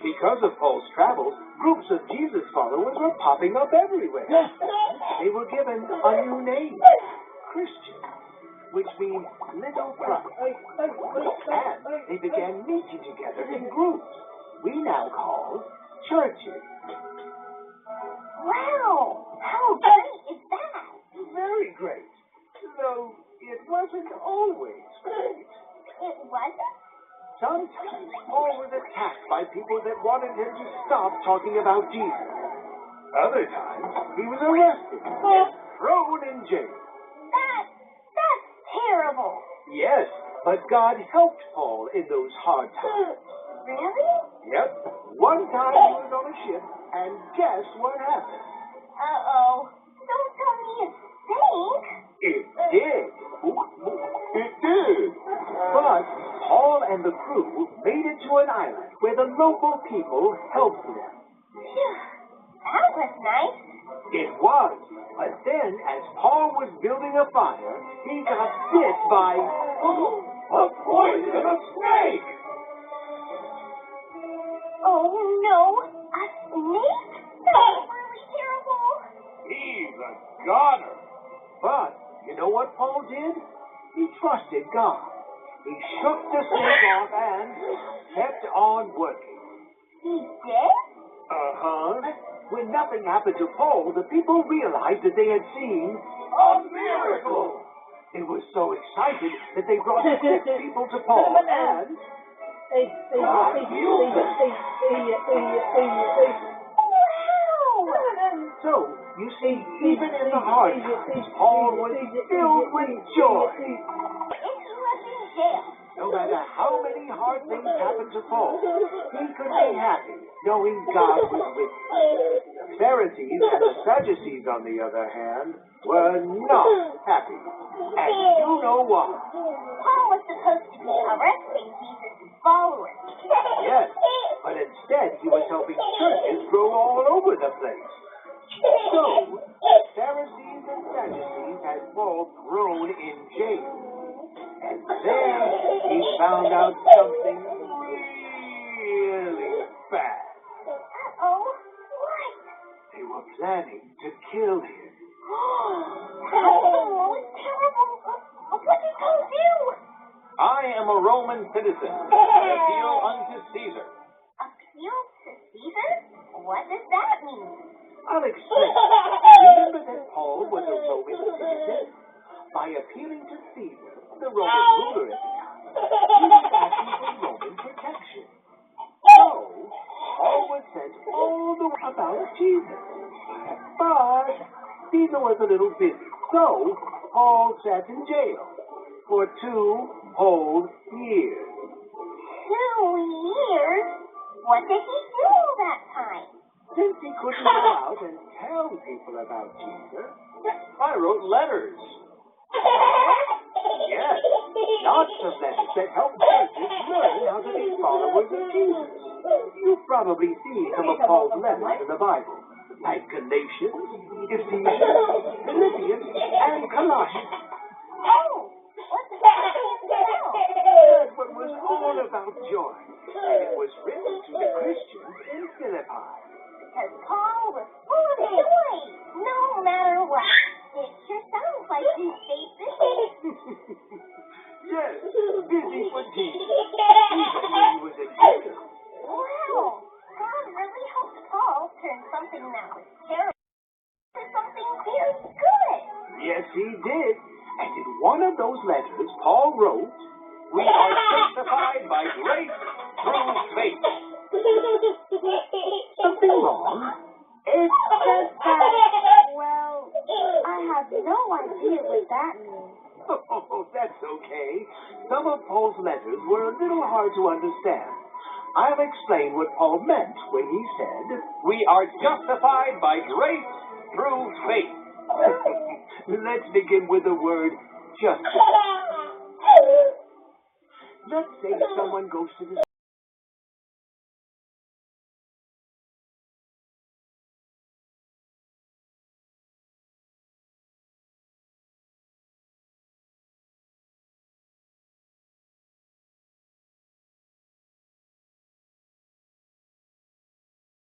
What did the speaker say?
Because of Paul's travels, groups of Jesus followers were popping up everywhere. They were given a new name, Christian, which means little Christ. And they began meeting together in groups we now call churches. Wow! How great is that? Very great. Though it wasn't always great. It wasn't? Sometimes Paul was attacked by people that wanted him to stop talking about Jesus. Other times, he was arrested and thrown in jail. That's terrible. Yes, but God helped Paul in those hard times. Really? Yep. One time he was on a ship, and guess what happened? Uh-oh. Don't tell me it sank. It did. It did. But Paul and the crew made it to an island where the local people helped them. Phew. That was nice. It was. But then, as Paul was building a fire, he got bit by a poisonous snake. Oh, no. A snake? That's really terrible. He's a goner. But you know what Paul did? He trusted God. He shook the snake off and kept on working. He did? Uh-huh. When nothing happened to Paul, the people realized that they had seen a miracle. They were so excited that they brought 6 people to Paul and God healed them. Wow! So, you see, even in the hard times, Paul was filled with joy. And he was in jail. No matter how many hard things happened to Paul, he could be happy knowing God was with him. The Pharisees and the Sadducees, on the other hand, were not happy. And you know why. Paul was supposed to be arresting Jesus' followers. Yes, but instead he was helping churches grow all over the place. So, Pharisees and Sadducees had Paul thrown in jail. And there he found out something really bad. Uh-oh. What? They were planning to kill him. Oh, terrible. What did Paul do? I am a Roman citizen. I appeal unto Caesar. Appeal to Caesar? What does that mean? I'll explain. Remember that Paul was a Roman citizen? By appealing to Caesar, the Roman ruler at the time, he was asking for Roman protection. So, Paul was sent all the way about Jesus. But Caesar was a little busy, so Paul sat in jail for 2 whole years. 2 years? What did he do that time? Since he couldn't go out and tell people about Jesus, I wrote letters. yes, lots of letters that help churches learn how to be followers of Jesus. You've probably seen some of Paul's letters in the Bible, like Galatians, Ephesians, Philippians, and Colossians. Oh, what's that? That one was all about joy, and it was written to the Christians in Philippi. Because Paul was full of joy, no matter what. It sure sounds like you stayed busy. Yes, busy for Jesus, even when he was in jail. Wow, God really helped Paul turn something that was terrible into something very good. Yes, he did. And in one of those letters, Paul wrote, We are justified by grace through faith. something wrong? It's just that, well, I have no idea what that means. Oh, that's okay. Some of Paul's letters were a little hard to understand. I'll explain what Paul meant when he said, We are justified by grace through faith. let's begin with the word justice. Let's say someone goes to the